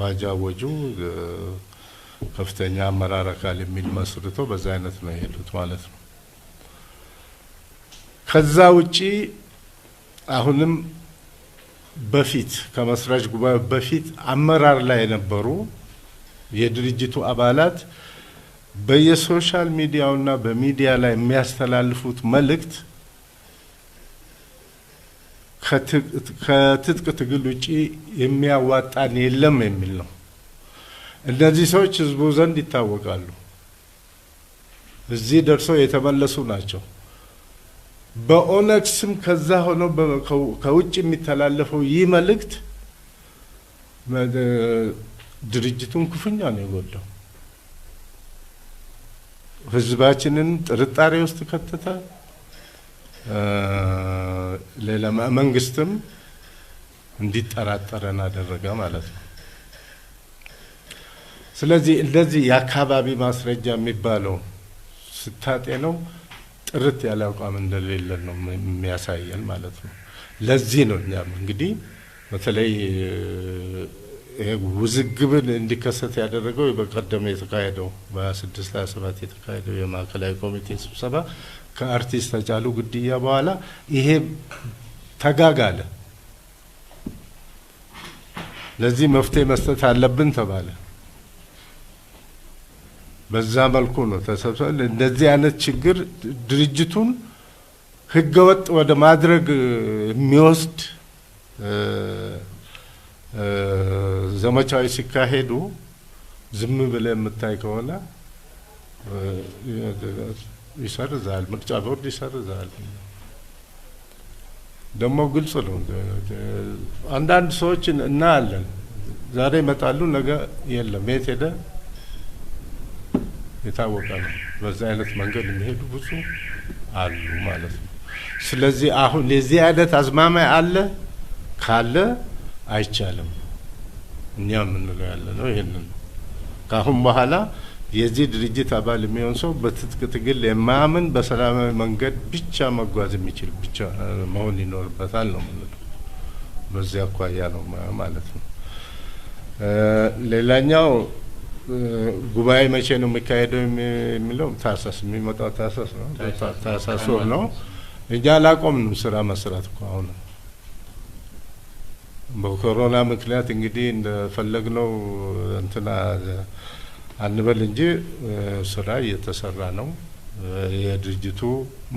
አዋጅ አወጁ። ከፍተኛ አመራር አካል የሚል መስርቶ በዛ አይነት ነው የሄዱት ማለት ነው። ከዛ ውጪ አሁንም በፊት ከመስራች ጉባኤ በፊት አመራር ላይ የነበሩ የድርጅቱ አባላት በየሶሻል ሚዲያውና በሚዲያ ላይ የሚያስተላልፉት መልእክት ከትጥቅ ትግል ውጪ የሚያዋጣን የለም የሚል ነው። እነዚህ ሰዎች ህዝቡ ዘንድ ይታወቃሉ። እዚህ ደርሰው የተመለሱ ናቸው። በኦነግ ስም ከዛ ሆኖ ከውጭ የሚተላለፈው ይህ መልእክት ድርጅቱን ክፉኛ ነው የጎዳው። ህዝባችንን ጥርጣሬ ውስጥ ከተተ። ሌላ መንግስትም እንዲጠራጠረን አደረገ ማለት ነው። ስለዚህ እንደዚህ የአካባቢ ማስረጃ የሚባለው ስታጤ ነው ጥርት ያለ አቋም እንደሌለ ነው የሚያሳየን ማለት ነው። ለዚህ ነው እኛም እንግዲህ በተለይ ውዝግብን እንዲከሰት ያደረገው በቀደም የተካሄደው በ26 27 የተካሄደው የማዕከላዊ ኮሚቴ ስብሰባ ከአርቲስት ሃጫሉ ግድያ በኋላ ይሄ ተጋጋለ። ለዚህ መፍትሄ መስጠት አለብን ተባለ። በዛ መልኩ ነው ተሰብስበን እንደዚህ አይነት ችግር ድርጅቱን ህገወጥ ወደ ማድረግ የሚወስድ ዘመቻዎች ሲካሄዱ ዝም ብለህ የምታይ ከሆነ ይሰርዛል፣ ምርጫ ቦርድ ይሰርዛል። ደግሞ ግልጽ ነው። አንዳንድ ሰዎች እናያለን፣ ዛሬ ይመጣሉ፣ ነገ የለም፣ የት ሄደ የታወቀ ነው። በዛ አይነት መንገድ የሚሄዱ ብዙ አሉ ማለት ነው። ስለዚህ አሁን ለዚህ አይነት አዝማሚያ አለ ካለ አይቻልም። እኛ የምንለው ያለ ነው ይሄንን ነው። ካሁን በኋላ የዚህ ድርጅት አባል የሚሆን ሰው በትጥቅ ትግል የማያምን በሰላማዊ መንገድ ብቻ መጓዝ የሚችል ብቻ መሆን ይኖርበታል ነው የምንለው። በዚህ አኳያ ነው ማለት ነው። ሌላኛው ጉባኤ መቼ ነው የሚካሄደው የሚለው ታህሳስ የሚመጣው ታህሳስ ነው። ታህሳስ ነው። እኛ አላቆምንም ስራ መስራት እኮ አሁን በኮሮና ምክንያት እንግዲህ እንደፈለግነው እንትና አንበል እንጂ ስራ እየተሰራ ነው። የድርጅቱ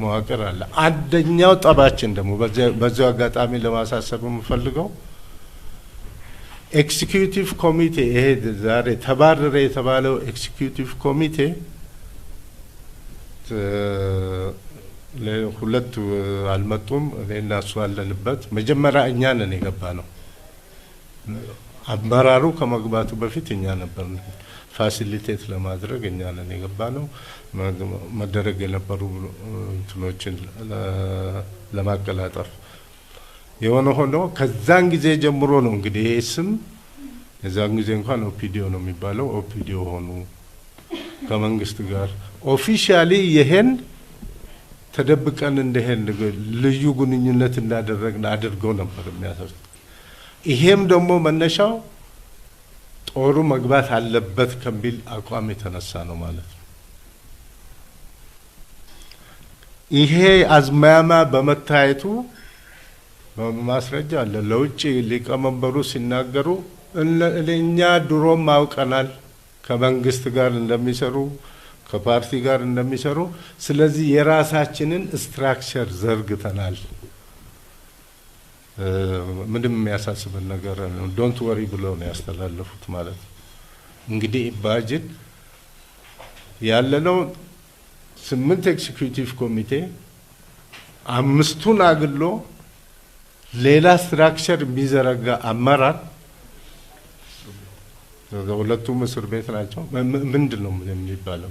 መዋቅር አለ። አንደኛው ጠባችን ደግሞ በዚያው አጋጣሚ ለማሳሰብ የምፈልገው ኤክሲኪዩቲቭ ኮሚቴ ይሄ ዛሬ ተባረረ የተባለው ኤክሲኪዩቲቭ ኮሚቴ ሁለቱ አልመጡም። እኔና እሱ አለንበት። መጀመሪያ እኛ ነን የገባ ነው። አመራሩ ከመግባቱ በፊት እኛ ነበርን ፋሲሊቴት ለማድረግ እኛ ነን የገባ ነው። መደረግ የነበሩ እንትኖችን ለማቀላጠፍ የሆነ ሆኖ ከዛን ጊዜ ጀምሮ ነው እንግዲህ ይሄ ስም የዛን ጊዜ እንኳን ኦፒዲዮ ነው የሚባለው። ኦፒዲዮ ሆኑ ከመንግስት ጋር ኦፊሻሊ ይሄን ተደብቀን እንደሄን ልዩ ግንኙነት እንዳደረግን አድርገው ነበር የሚያሰሩት። ይሄም ደግሞ መነሻው ጦሩ መግባት አለበት ከሚል አቋም የተነሳ ነው ማለት ነው። ይሄ አዝማማ በመታየቱ በማስረጃ አለ። ለውጭ ሊቀመንበሩ ሲናገሩ እኛ ድሮም አውቀናል ከመንግስት ጋር እንደሚሰሩ ከፓርቲ ጋር እንደሚሰሩ፣ ስለዚህ የራሳችንን ስትራክቸር ዘርግተናል። ምንም የሚያሳስበን ነገር ዶንት ወሪ ብለው ነው ያስተላለፉት ማለት ነው። እንግዲህ ባጅት ያለነው 8 ኤክሲኪዩቲቭ ኮሚቴ 5ቱን አግሎ ሌላ ስትራክቸር የሚዘረጋ አመራር ሁለቱም እስር ቤት ናቸው። ምንድነው የሚባለው?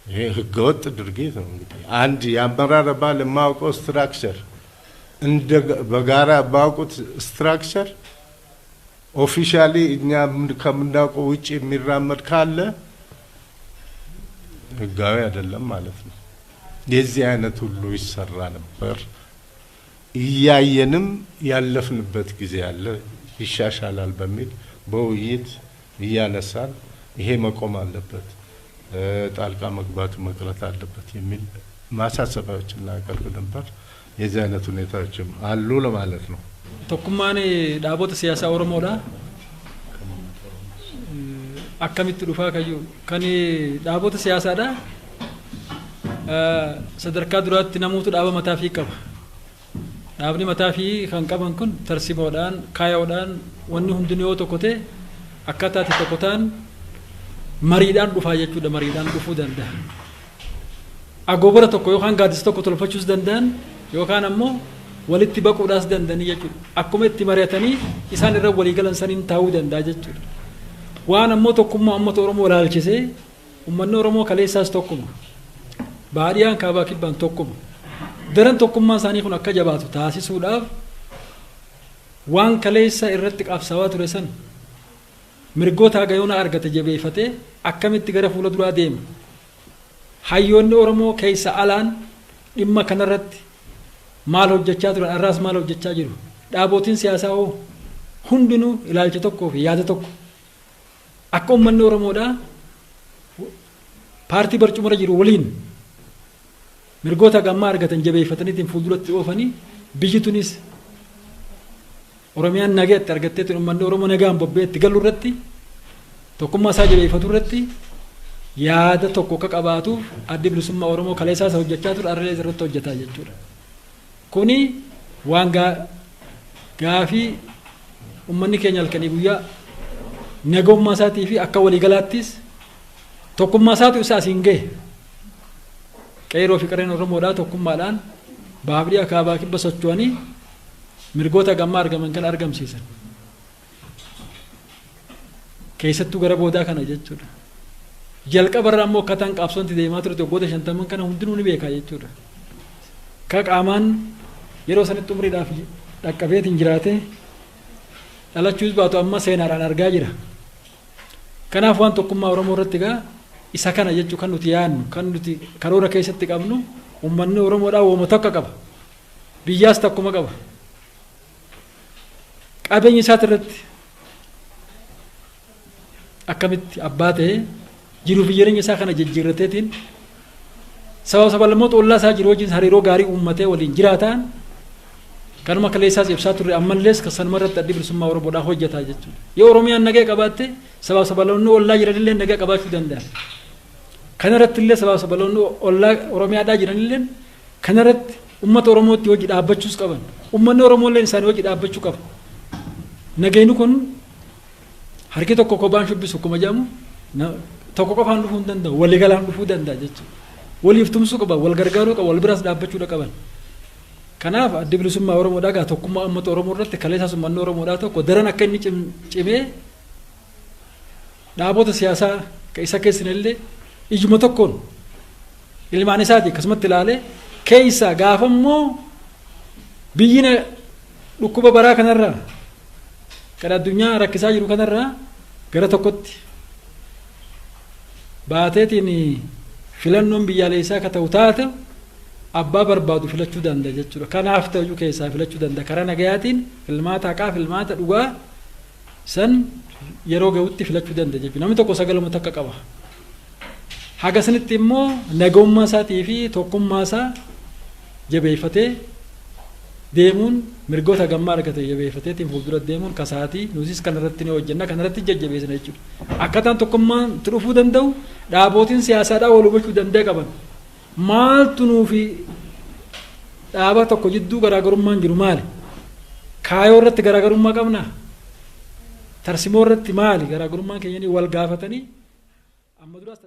ይሄ ህገወጥ ድርጊት ነው። እንግዲህ አንድ የአመራር አባል የማያውቀው ስትራክቸር እንደ በጋራ ባውቁት ስትራክቸር ኦፊሻሊ እኛ ከምናውቀው ውጪ የሚራመድ ካለ ህጋዊ አይደለም ማለት ነው። የዚህ አይነት ሁሉ ይሰራ ነበር። እያየንም ያለፍንበት ጊዜ አለ። ይሻሻላል በሚል በውይይት እያነሳን ይሄ መቆም አለበት፣ ጣልቃ መግባቱ መቅረት አለበት የሚል ማሳሰቢያዎችን እናቀርብ ነበር። የዚህ አይነት ሁኔታዎችም አሉ ለማለት ነው። tokkummaan dhaabota siyaasaa Oromoodha. Akkamitti dhufaa kayyuu kan dhaabota siyaasaadha. Sadarkaa duraatti namoota dhaaba mataa fi qaba. Dhaabni mataa fi kan qaban kun tarsiimoodhaan kaayoodhaan wanni hundinuu yoo tokko ta'e akkaataa itti tokko ta'an mariidhaan dhufaa jechuudha. Mariidhaan dhufuu danda'a. Agoobara tokko yookaan gaaddisa tokko tolfachuus danda'an yookaan ammoo walitti baquudhaas danda'anii jechuudha. Akkuma itti mari'atanii isaan irra walii galan saniin taa'uu danda'a jechuudha. Waan ammoo tokkummaa uummata Oromoo ilaalchisee uummanni Oromoo kaleessaas tokkuma. Baadiyaan kaabaa kibbaan tokkuma. Daran tokkummaan isaanii kun akka jabaatu taasisuudhaaf waan kaleessa irratti qabsaawaa ture san mirgoota gayoona argate jabeeffatee akkamitti gara fuula duraa deema. Hayyoonni Oromoo keessa alaan dhimma kanarratti maal hojjechaa turan arraas maal hojjechaa jiru. Dhaabootiin siyaasaa hoo hundinuu ilaalcha tokkoo fi yaada tokko. Akka uummanni Oromoodhaa paartii barcumara jiru waliin mirgoota gammaa argatan jabeeffataniitiin fuulduratti oofanii biyyi tunis Oromiyaan nagaa itti argatteetiin uummanni Oromoo nagaan bobbee itti galu irratti tokkummaa isaa jabeeffatu irratti yaada tokko akka qabaatuuf addi bilisummaa Oromoo kaleessaa isa hojjechaa ture arralee irratti hojjetaa jechuudha. Kuni waan gaafii uummanni keenya halkanii guyyaa nagummaa isaatii fi akka waliigalaattis tokkummaa isaatu isa asiin gahe qeeroo fi qareen Oromoodhaa tokkummaadhaan baafdii akaabaa kibba socho'anii mirgoota gammaa argaman kan argamsiisan keessattuu gara boodaa kana jechuudha. Jalqabarraa ammoo akkataan qaabsoonti deemaa ture waggoota 50 kana hundinuu ni beekaa jechuudha. Ka qaamaan yeroo sanitti umriidhaaf dhaqqabeetiin jiraate dhalachuus baatu amma seenaadhaan argaa jira. Kanaaf waan tokkummaa Oromoo irratti gaa isa kana jechuu kan nuti yaadnu kan nuti karoora keessatti qabnu uummanni Oromoodhaa wooma tokko qaba. Biyyaas takkuma qaba. Qabeenya isaati irratti akkamitti abbaa ta'ee jiruu fi jireenya isaa kana jijjiirrateetiin sababa lammoota ollaa isaa jiru wajjin hariiroo gaarii uummatee waliin jiraataan kanuma kaleessaas ibsaa turre ammallees sanuma irratti addi bilisummaa Oromoodhaa hojjetaa jechuudha. Yoo Oromiyaan nagaa qabaatte sababa lammoonni ollaa jiranillee nagaa qabaachuu danda'a. Kanarratti illee sababa lammoonni ollaa Oromiyaadhaa jiranillee kanarratti uummata Oromootti hojii dhaabbachuus qaban. Uummanni Oromoolee isaanii hojii dhaabbachuu qaba. Nageenyi kun harki tokko kophaan shubbisu akkuma jedhamu tokko qofaan dhufuu hin danda'u walii galaan dhufuu danda'a jechuudha. Waliif tumsuu qaba, wal gargaaruu qaba, wal biraas dhaabbachuudha qaban. Kanaaf addi bilisummaa Oromoodhaa gaa tokkummaa uummata Oromoo irratti kaleessaas uummanni Oromoodhaa tokko daran akka inni cimee dhaabota siyaasaa isa keessanillee ijuma tokkoon ilmaan isaati akkasumatti ilaalee keessa gaafa immoo biyyina dhukkuba baraa kanarraa kan addunyaa rakkisaa jiru kanarraa gara tokkotti baateetiin filannoon biyyaalessaa akka ta'u taate abbaa barbaadu filachuu danda'a jechuudha. Kanaaf ta'uu keessaa filachuu danda'a. Karaa nagayaatiin filmaata haqaa filmaata dhugaa san yeroo gahuutti filachuu danda'a jechuudha. Namni tokko sagaluma takka qaba. Haga sanitti immoo nagummaa isaatii fi tokkummaa isaa jabeeffatee deemuun mirgoota gammaa argate jabeeffateetiin fuuldura deemuun kasaatii nutis kanarratti ni hojjenna kanarratti jajjabeessina jechuudha. Akkaataan tokkummaan dhufuu danda'u dhaabootiin siyaasaadhaa wal hubachuu danda'a qaban. Maaltu nuufi dhaaba tokko jidduu garaagarummaan jiru maali? Kaayoo irratti garaagarummaa qabnaa? Tarsimoo irratti maali? Garaagarummaan keenyanii wal gaafatanii amma duraas